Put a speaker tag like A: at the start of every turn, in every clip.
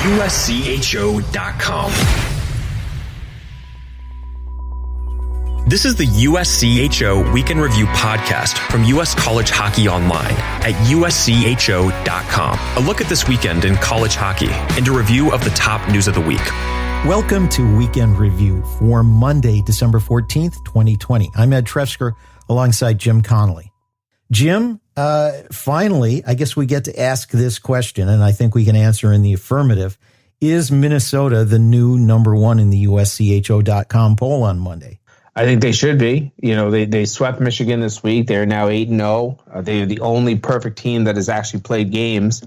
A: USCHO.com. This is the USCHO Weekend Review podcast from U.S. College Hockey Online at USCHO.com. A look at this weekend in college hockey and a review of the top news of the week.
B: Welcome to Weekend Review for Monday, December 14th, 2020. I'm Ed Trefzger alongside Jim Connelly. Jim, finally, I guess we get to ask this question, and I think we can answer in the affirmative. Is Minnesota the new number one in the USCHO.com poll on Monday?
C: I think they should be. You know, they swept Michigan this week. They're now 8-0. They're the only perfect team that has actually played games.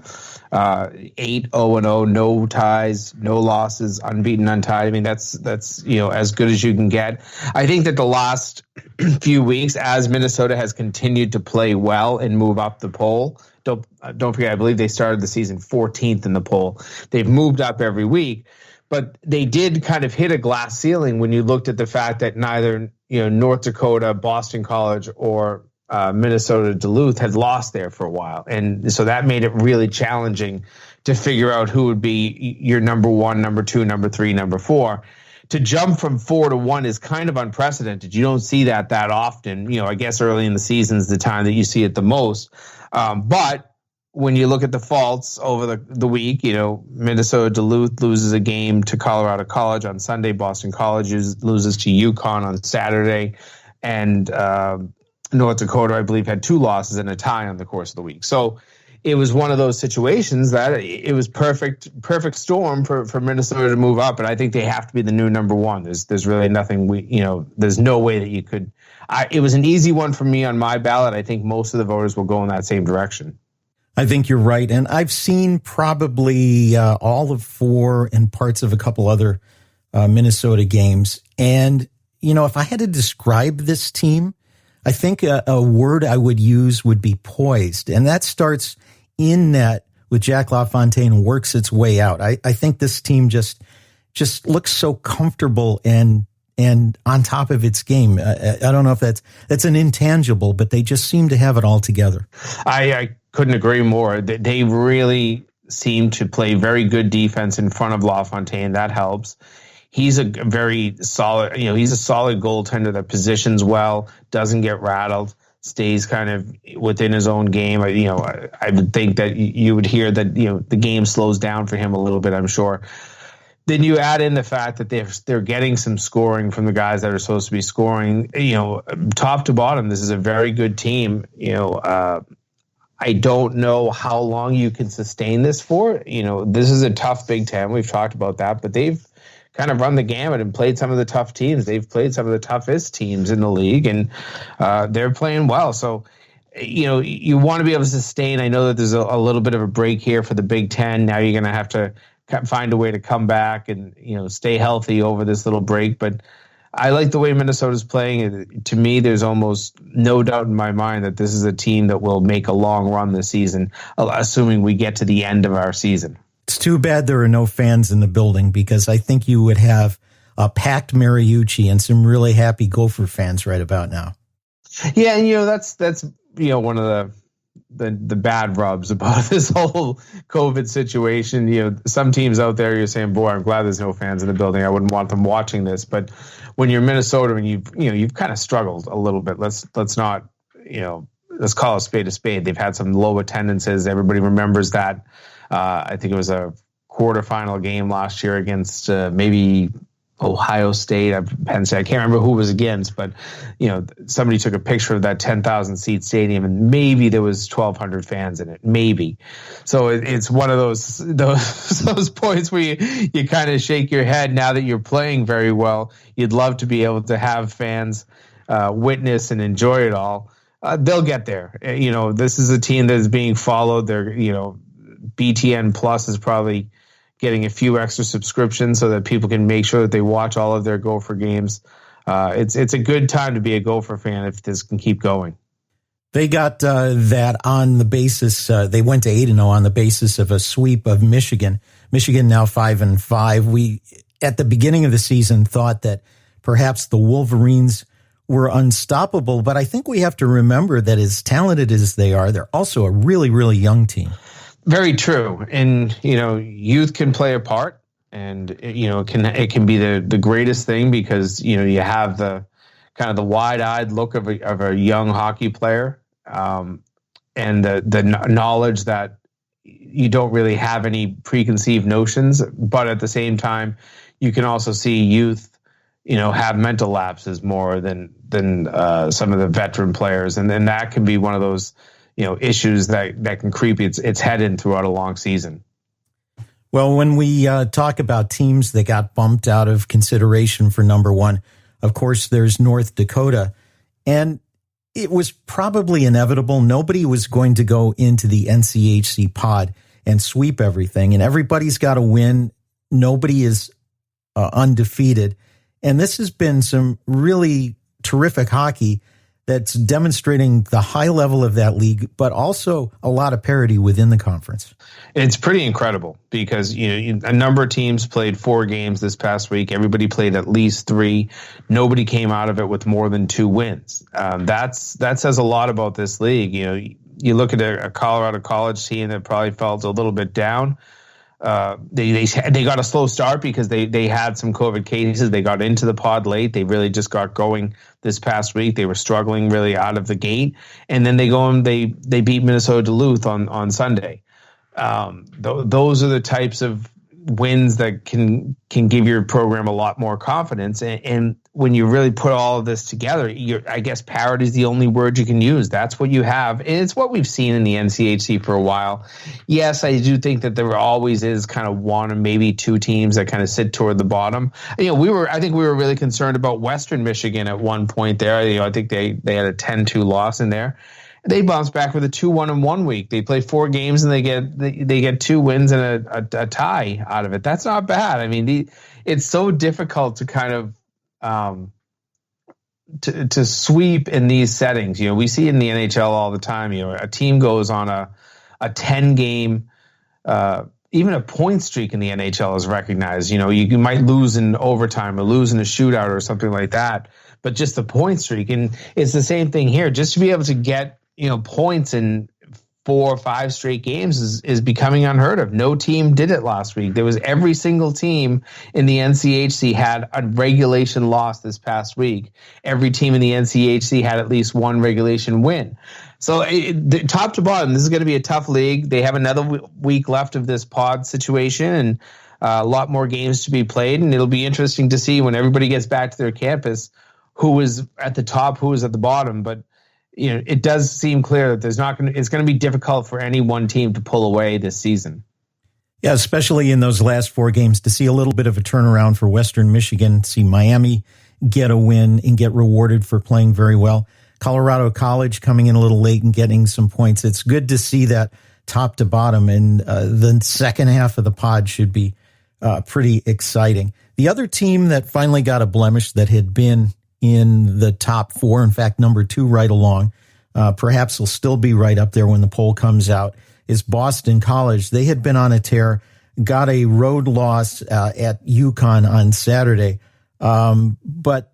C: 8-0-0, no ties, no losses, unbeaten, untied. I mean, that's as good as you can get. I think that the last few weeks, as Minnesota has continued to play well and move up the poll, don't forget, I believe they started the season 14th in the poll. They've moved up every week. But they did kind of hit a glass ceiling when you looked at the fact that neither, North Dakota, Boston College, or Minnesota, Duluth had lost there for a while. And so that made it really challenging to figure out who would be your number one, number two, number three, number four. To jump from 4-1 is kind of unprecedented. You don't see that often. I guess early in the season is the time that you see it the most. But when you look at the faults over the week, Minnesota Duluth loses a game to Colorado College on Sunday. Boston College loses to UConn on Saturday. And North Dakota, I believe, had 2 losses and a tie on the course of the week. So it was one of those situations that it was perfect storm for Minnesota to move up. And I think they have to be the new number one. There's really nothing there's no way that you could. It was an easy one for me on my ballot. I think most of the voters will go in that same direction.
B: I think you're right. And I've seen probably all of 4 and parts of a couple other Minnesota games. And, if I had to describe this team, I think a word I would use would be poised. And that starts in net with Jack LaFontaine and works its way out. I think this team just looks so comfortable and on top of its game. I don't know if that's an intangible, but they just seem to have it all together.
C: I couldn't agree more. They really seem to play very good defense in front of LaFontaine. That helps. He's a very solid, he's a solid goaltender that positions well, doesn't get rattled, stays kind of within his own game. I would think that you would hear that, the game slows down for him a little bit, I'm sure. Then you add in the fact that they're getting some scoring from the guys that are supposed to be scoring. Top to bottom, this is a very good team. I don't know how long you can sustain this for. This is a tough Big Ten. We've talked about that, but they've kind of run the gamut and played some of the tough teams. They've played some of the toughest teams in the league, and they're playing well. So, you want to be able to sustain. I know that there's a little bit of a break here for the Big Ten. Now you're going to have to find a way to come back and, stay healthy over this little break. But I like the way Minnesota's playing. To me, there's almost no doubt in my mind that this is a team that will make a long run this season, assuming we get to the end of our season.
B: It's too bad there are no fans in the building, because I think you would have a packed Mariucci and some really happy Gopher fans right about now.
C: Yeah, and that's one of the bad rubs about this whole COVID situation. Some teams out there, you're saying, boy, I'm glad there's no fans in the building. I wouldn't want them watching this. But when you're Minnesota and you've kind of struggled a little bit, let's not, let's call a spade. They've had some low attendances. Everybody remembers that. I think it was a quarterfinal game last year against maybe Ohio State, Penn State. I can't remember who it was against, but somebody took a picture of that 10,000 seat stadium, and maybe there was 1,200 fans in it, maybe. So it's one of those points where you kind of shake your head. Now that you're playing very well, you'd love to be able to have fans witness and enjoy it all. They'll get there. This is a team that is being followed. They're BTN Plus is probably getting a few extra subscriptions so that people can make sure that they watch all of their Gopher games. It's a good time to be a Gopher fan if this can keep going.
B: They got that on the basis, they went to 8-0 on the basis of a sweep of Michigan. Michigan now 5-5. We, at the beginning of the season, thought that perhaps the Wolverines were unstoppable, but I think we have to remember that as talented as they are, they're also a really, really young team.
C: Very true. And, youth can play a part, and, it can be the greatest thing because, you have the kind of the wide-eyed look of a young hockey player, and the knowledge that you don't really have any preconceived notions, but at the same time, you can also see youth, have mental lapses more than some of the veteran players. And then that can be one of those, issues that can creep its head in throughout a long season.
B: Well, when we talk about teams that got bumped out of consideration for number one, of course, there's North Dakota. And it was probably inevitable. Nobody was going to go into the NCHC pod and sweep everything. And everybody's got to win. Nobody is undefeated. And this has been some really terrific hockey that's demonstrating the high level of that league, but also a lot of parity within the conference.
C: It's pretty incredible because a number of teams played 4 games this past week. Everybody played at least 3. Nobody came out of it with more than 2 wins. That says a lot about this league. You look at a Colorado College team that probably felt a little bit down. They got a slow start because they had some COVID cases. They got into the pod late. They really just got going this past week. They were struggling really out of the gate, and then they go and they beat Minnesota Duluth on Sunday. Those are the types of wins that can give your program a lot more confidence. And when you really put all of this together, I guess parity is the only word you can use. That's what you have. And it's what we've seen in the NCHC for a while. Yes, I do think that there always is kind of one or maybe 2 teams that kind of sit toward the bottom. I think we were really concerned about Western Michigan at one point there. I think they had a 10-2 loss in there. They bounce back with a 2-1 in 1 week. They play 4 games and they get 2 wins and a tie out of it. That's not bad. I mean, it's so difficult to kind of to sweep in these settings. We see it in the NHL all the time. A team goes on a 10-game, even a point streak in the NHL is recognized. You might lose in overtime or lose in a shootout or something like that, but just the point streak. And it's the same thing here. Just to be able to get points in 4 or 5 straight games is becoming unheard of. No team did it last week. There was every single team in the NCHC had a regulation loss this past week. Every team in the NCHC had at least 1 regulation win. So top to bottom, this is going to be a tough league. They have another week left of this pod situation and a lot more games to be played. And it'll be interesting to see when everybody gets back to their campus who is at the top, who is at the bottom. But it does seem clear that it's going to be difficult for any one team to pull away this season.
B: Yeah, especially in those last 4 games, to see a little bit of a turnaround for Western Michigan, see Miami get a win and get rewarded for playing very well. Colorado College coming in a little late and getting some points. It's good to see that top to bottom, and the second half of the pod should be pretty exciting. The other team that finally got a blemish that had been in the top 4, in fact, number 2 right along, perhaps will still be right up there when the poll comes out, is Boston College. They had been on a tear, got a road loss at UConn on Saturday, but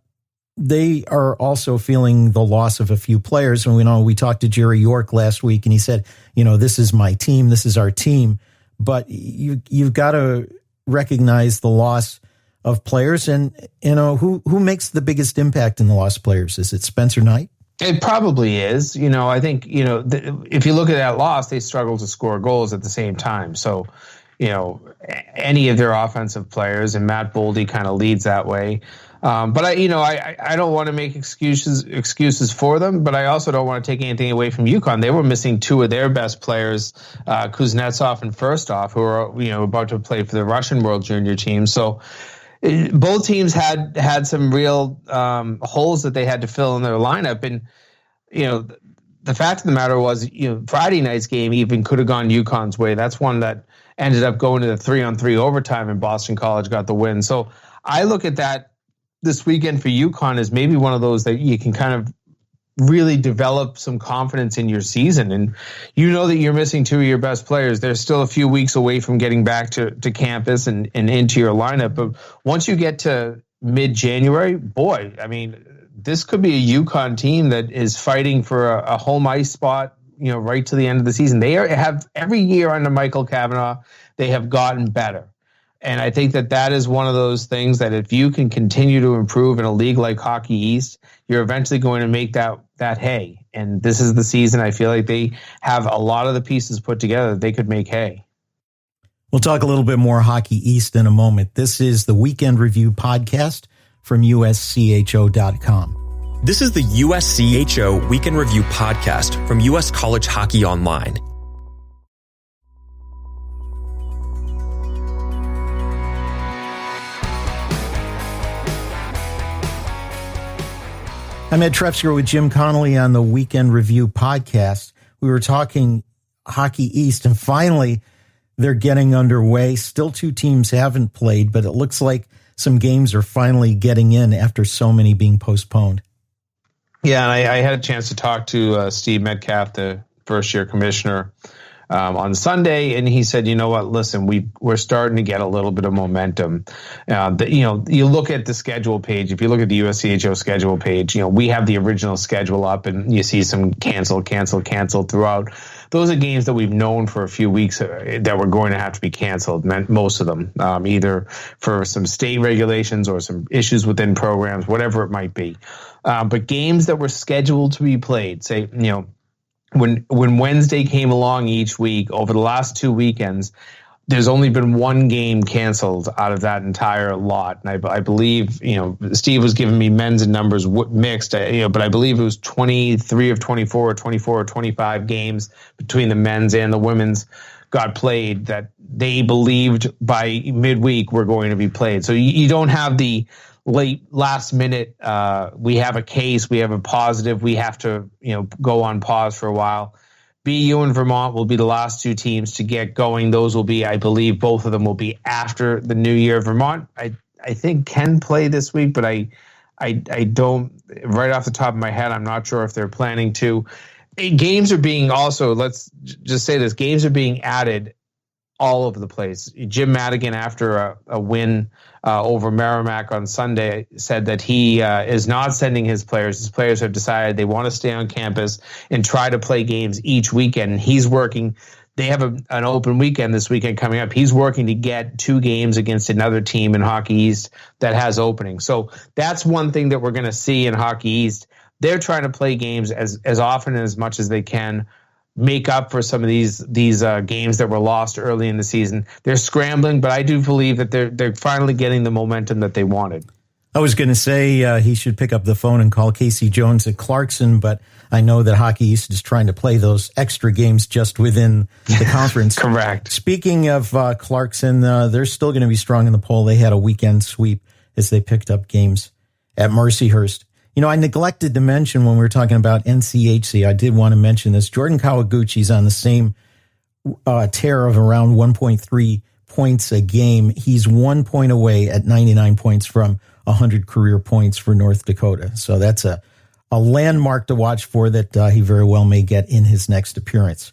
B: they are also feeling the loss of a few players. And we talked to Jerry York last week, and he said, this is my team, this is our team, but you've got to recognize the loss of players, and who makes the biggest impact in the lost players? Is it Spencer Knight?
C: It probably is. I think if you look at that loss, they struggle to score goals at the same time. So, any of their offensive players, and Matt Boldy kind of leads that way. But I don't want to make excuses for them, but I also don't want to take anything away from UConn. They were missing 2 of their best players, Kuznetsov and Firstov, who are about to play for the Russian World Junior team. So. Both teams had some real holes that they had to fill in their lineup, and the fact of the matter was, Friday night's game even could have gone UConn's way. That's one that ended up going to the 3-on-3 overtime, and Boston College got the win. So I look at that this weekend for UConn as maybe one of those that you can kind of really develop some confidence in your season. And that you're missing 2 of your best players. They're still a few weeks away from getting back to campus and into your lineup. But once you get to mid-January, boy, I mean, this could be a UConn team that is fighting for a home ice spot right to the end of the season. They have every year under Michael Cavanaugh, they have gotten better. And I think that is one of those things that if you can continue to improve in a league like Hockey East, you're eventually going to make that hay. And this is the season I feel like they have a lot of the pieces put together that they could make hay.
B: We'll talk a little bit more Hockey East in a moment. This is the Weekend Review podcast from USCHO.com.
A: This is the USCHO Weekend Review podcast from US College Hockey Online.
B: I'm Ed Trefzger with Jim Connelly on the Weekend Review podcast. We were talking Hockey East, and finally they're getting underway. Still 2 teams haven't played, but it looks like some games are finally getting in after so many being postponed.
C: Yeah, and I had a chance to talk to Steve Metcalf, the first-year commissioner, on Sunday, and he said, you know what, listen, we're starting to get a little bit of momentum. You look at the schedule page. If you look at the USCHO schedule page, we have the original schedule up, and you see some cancel throughout. Those are games that we've known for a few weeks that were going to have to be canceled, most of them, either for some state regulations or some issues within programs, whatever it might be. But games that were scheduled to be played, say, when Wednesday came along each week, over the last 2 weekends, there's only been one game canceled out of that entire lot. And I believe, Steve was giving me men's and numbers mixed, but I believe it was 23 of 24 or 24 or 25 games between the men's and the women's got played that they believed by midweek were going to be played. So you don't have the last minute, we have a case, we have a positive, we have to, go on pause for a while. BU and Vermont will be the last 2 teams to get going. Those will be, I believe, both of them will be after the new year. Vermont, I think, can play this week, but I don't, right off the top of my head, I'm not sure if they're planning to. Games are being also, let's just say this, games are being added all over the place. Jim Madigan, after a win over Merrimack on Sunday, said that he is not sending his players. His players have decided they want to stay on campus and try to play games each weekend. He's working. They have an open weekend this weekend coming up. He's working to get 2 games against another team in Hockey East that has openings. So that's one thing that we're going to see in Hockey East. They're trying to play games as often and as much as they can, make up for some of these games that were lost early in the season. They're scrambling, but I do believe that they're finally getting the momentum that they wanted.
B: I was going to say he should pick up the phone and call Casey Jones at Clarkson, but I know that Hockey East is trying to play those extra games just within the conference.
C: Correct.
B: Speaking of Clarkson, they're still going to be strong in the poll. They had a weekend sweep as they picked up games at Mercyhurst. I neglected to mention when we were talking about NCHC, I did want to mention this. Jordan Kawaguchi's on the same tear of around 1.3 points a game. He's 1 point away at 99 points from 100 career points for North Dakota. So that's a landmark to watch for that he very well may get in his next appearance.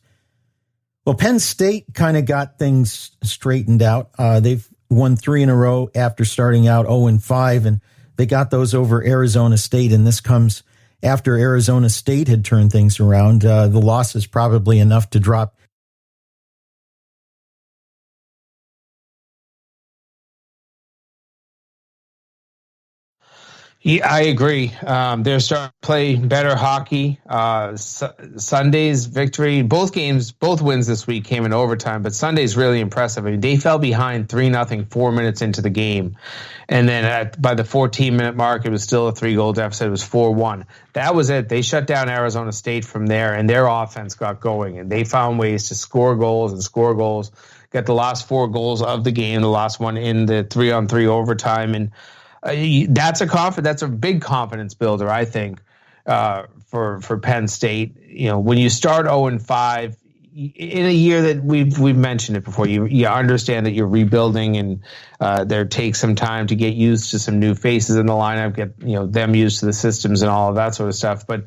B: Well, Penn State kind of got things straightened out. They've won 3 in a row after starting out 0-5, and they got those over Arizona State, and this comes after Arizona State had turned things around. The loss is probably enough to drop
C: Yeah, I agree. They're starting to play better hockey. Sunday's victory, both wins this week came in overtime, but Sunday's really impressive. I mean, they fell behind 3-0 4 minutes into the game. And then by the 14-minute mark, it was still a 3-goal deficit. It was 4-1. That was it. They shut down Arizona State from there, and their offense got going. And they found ways to score goals. Got the last 4 goals of the game, the last one in the 3-on-3 overtime. And that's a big confidence builder, I think, for Penn State. When you start 0-5 in a year that we've mentioned it before, you understand that you're rebuilding, and there takes some time to get used to some new faces in the lineup, get them used to the systems and all of that sort of stuff. But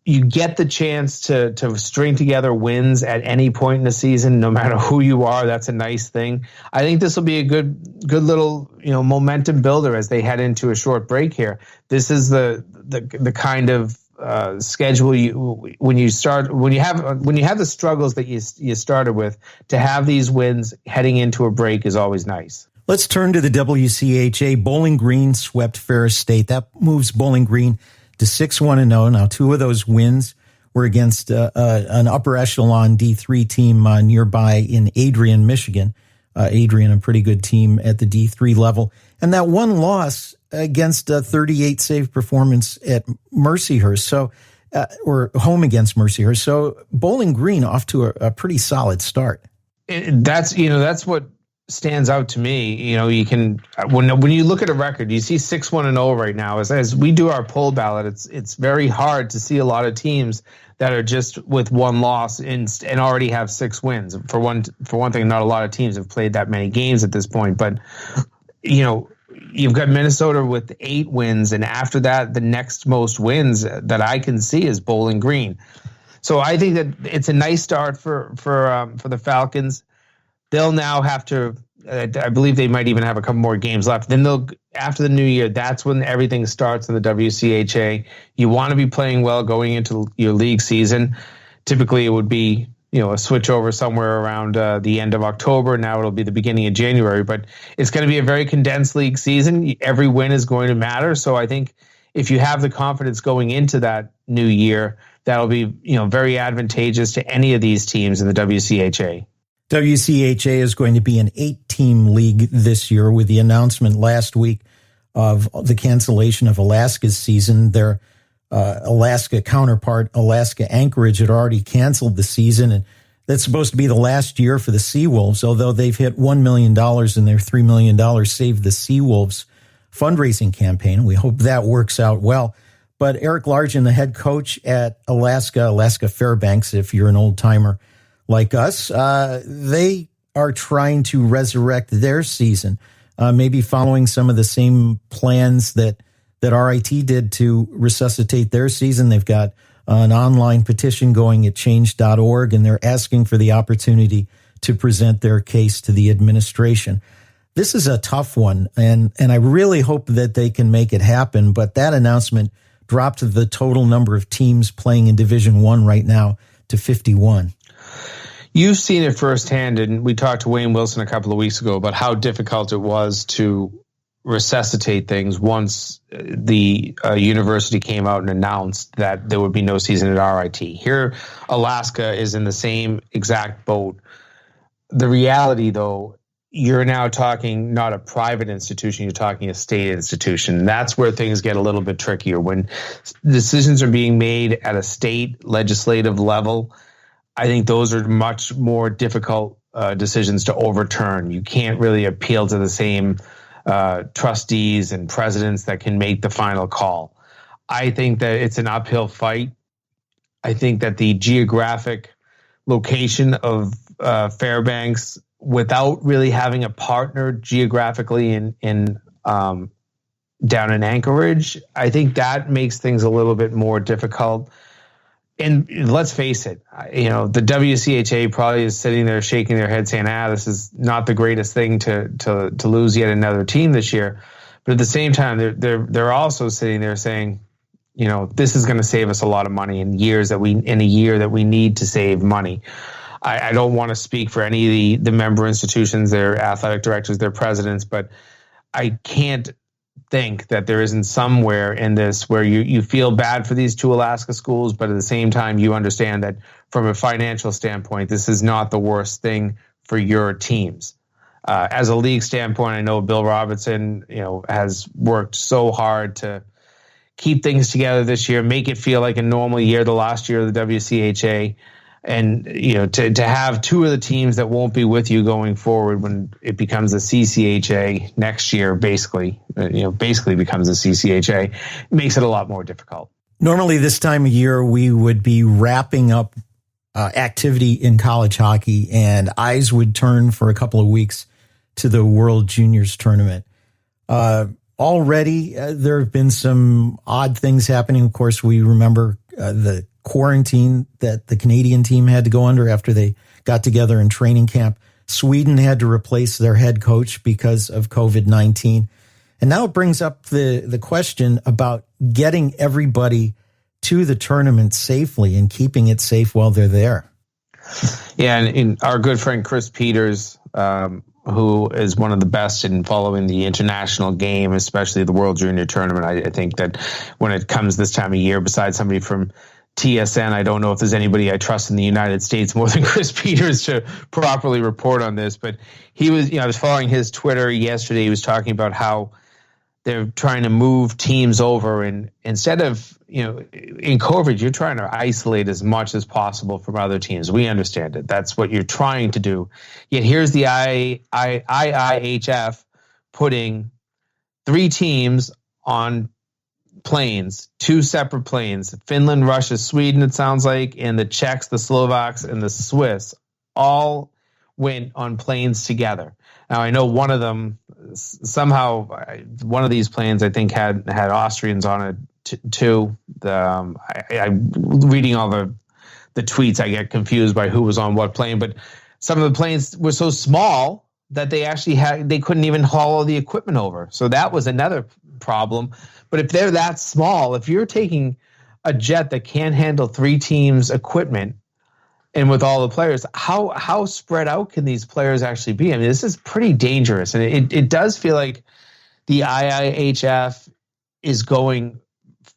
C: you get the chance to string together wins at any point in the season, no matter who you are. That's a nice thing. I think this will be a good little momentum builder as they head into a short break here. This is the kind of schedule when you have the struggles that you started with, to have these wins heading into a break is always nice.
B: Let's turn to the WCHA. Bowling Green swept Ferris State. That moves Bowling Green to 6-1-0. Now, 2 of those wins were against an upper echelon D3 team nearby in Adrian, Michigan. Adrian, a pretty good team at the D3 level. And that one loss against a 38 save performance at Mercyhurst, or home against Mercyhurst. So Bowling Green off to a pretty solid start.
C: That's what stands out to me. You can, when you look at a record, you see 6-1-0 right now. As we do our poll ballot, it's very hard to see a lot of teams that are just with one loss and already have 6 wins. For one thing, not a lot of teams have played that many games at this point, but you've got Minnesota with 8 wins, and after that, the next most wins that I can see is Bowling Green. So I think that it's a nice start for the Falcons. They'll now have to, I believe they might even have a couple more games left. Then after the new year, that's when everything starts in the WCHA. You want to be playing well going into your league season. Typically, it would be a switch over somewhere around the end of October. Now it'll be the beginning of January, but it's going to be a very condensed league season. Every win is going to matter. So I think if you have the confidence going into that new year, that'll be very advantageous to any of these teams in the WCHA.
B: WCHA is going to be an 8-team league this year, with the announcement last week of the cancellation of Alaska's season. Their Alaska counterpart, Alaska Anchorage, had already canceled the season, and that's supposed to be the last year for the Seawolves, although they've hit $1 million in their $3 million Save the Seawolves fundraising campaign. We hope that works out well. But Eric Largen, the head coach at Alaska Fairbanks, if you're an old-timer like us, they are trying to resurrect their season, maybe following some of the same plans that RIT did to resuscitate their season. They've got an online petition going at change.org, and they're asking for the opportunity to present their case to the administration. This is a tough one, and I really hope that they can make it happen, but that announcement dropped the total number of teams playing in Division I right now to 51.
C: You've seen it firsthand, and we talked to Wayne Wilson a couple of weeks ago about how difficult it was to resuscitate things once the university came out and announced that there would be no season at RIT. Here, Alaska is in the same exact boat. The reality, though, you're now talking not a private institution, you're talking a state institution. That's where things get a little bit trickier. When decisions are being made at a state legislative level, I think those are much more difficult decisions to overturn. You can't really appeal to the same trustees and presidents that can make the final call. I think that it's an uphill fight. I think that the geographic location of Fairbanks, without really having a partner geographically in down in Anchorage, I think that makes things a little bit more difficult. And let's face it, the WCHA probably is sitting there shaking their head saying, this is not the greatest thing to lose yet another team this year. But at the same time, they're also sitting there saying, this is going to save us a lot of money in a year that we need to save money. I don't want to speak for any of the member institutions, their athletic directors, their presidents, but I can't think that there isn't somewhere in this where you feel bad for these 2 Alaska schools, but at the same time, you understand that from a financial standpoint, this is not the worst thing for your teams. As a league standpoint, I know Bill Robertson, has worked so hard to keep things together this year, make it feel like a normal year, the last year of the WCHA. And, to have 2 of the teams that won't be with you going forward when it becomes a CCHA next year, basically becomes a CCHA, makes it a lot more difficult.
B: Normally this time of year, we would be wrapping up activity in college hockey, and eyes would turn for a couple of weeks to the World Juniors Tournament. Already, there have been some odd things happening. Of course, we remember the quarantine that the Canadian team had to go under after they got together in training camp. Sweden had to replace their head coach because of COVID-19. And now it brings up the question about getting everybody to the tournament safely and keeping it safe while they're there.
C: Yeah, and our good friend Chris Peters, who is one of the best in following the international game, especially the World Junior Tournament. I think that when it comes this time of year, besides somebody from TSN, I don't know if there's anybody I trust in the United States more than Chris Peters to properly report on this. But he was, I was following his Twitter yesterday. He was talking about how they're trying to move teams over, and instead of, in COVID, you're trying to isolate as much as possible from other teams. We understand it. That's what you're trying to do. Yet here's the IIHF putting 3 teams on planes, 2 separate planes, Finland, Russia, Sweden, it sounds like, and the Czechs, the Slovaks, and the Swiss all went on planes together. Now, I know one of them, somehow, one of these planes, I think, had Austrians on it too. I'm reading all the tweets. I get confused by who was on what plane, but some of the planes were so small that they couldn't even haul the equipment over. So that was another problem. But if they're that small, if you're taking a jet that can't handle 3 teams' equipment, and with all the players, how spread out can these players actually be? I mean, this is pretty dangerous. And it does feel like the IIHF is going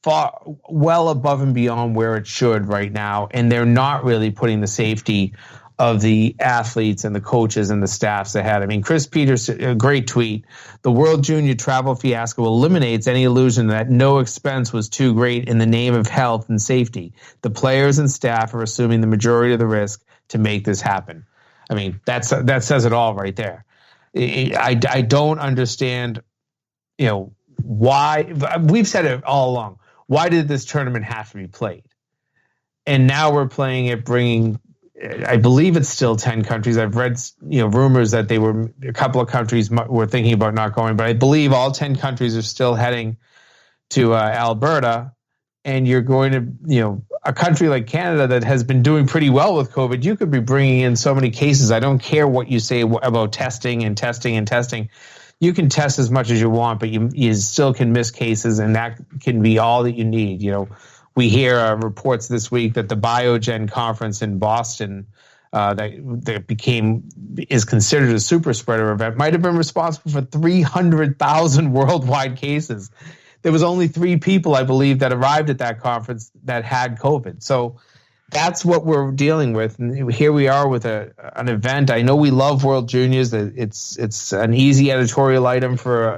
C: well above and beyond where it should right now. And they're not really putting the safety of the athletes and the coaches and the staffs ahead. I mean, Chris Peters, a great tweet. The World Junior travel fiasco eliminates any illusion that no expense was too great in the name of health and safety. The players and staff are assuming the majority of the risk to make this happen. I mean, that says it all right there. I don't understand, why. We've said it all along. Why did this tournament have to be played? And now we're playing it, bringing, I believe it's still 10 countries. I've read, rumors that a couple of countries were thinking about not going, but I believe all 10 countries are still heading to Alberta. And you're going to, a country like Canada that has been doing pretty well with COVID, you could be bringing in so many cases. I don't care what you say about testing. You can test as much as you want, but you still can miss cases, and that can be all that you need. We hear reports this week that the Biogen conference in Boston that is considered a super spreader event might have been responsible for 300,000 worldwide cases. There was only 3 people, I believe, that arrived at that conference that had COVID. So that's what we're dealing with. And here we are with an event. I know we love World Juniors. It's an easy editorial item for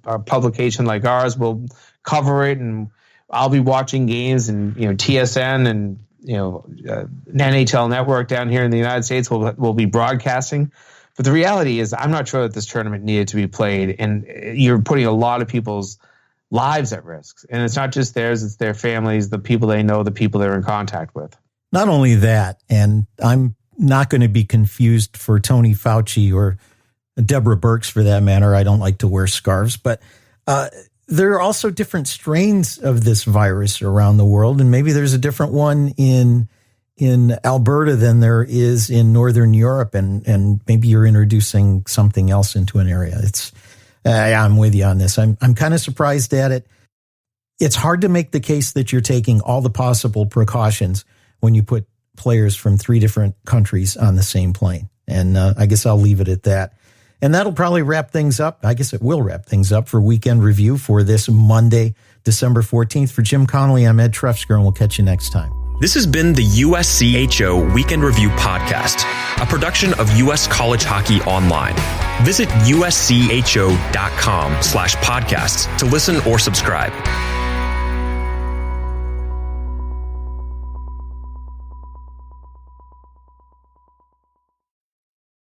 C: a publication like ours. We'll cover it, and I'll be watching games, and TSN and NHL Network down here in the United States will be broadcasting. But the reality is, I'm not sure that this tournament needed to be played, and you're putting a lot of people's lives at risk. And it's not just theirs; it's their families, the people they know, the people they're in contact with.
B: Not only that, and I'm not going to be confused for Tony Fauci or Deborah Birx for that matter. I don't like to wear scarves, but there are also different strains of this virus around the world, and maybe there's a different one in Alberta than there is in Northern Europe, and maybe you're introducing something else into an area. I'm with you on this. I'm kind of surprised at it. It's hard to make the case that you're taking all the possible precautions when you put players from 3 different countries on the same plane. And I guess I'll leave it at that. And that'll probably wrap things up. I guess it will wrap things up for Weekend Review for this Monday, December 14th. For Jim Connelly, I'm Ed Trefzger, and we'll catch you next time.
A: This has been the USCHO Weekend Review Podcast, a production of US College Hockey Online. Visit uscho.com/podcasts to listen or subscribe.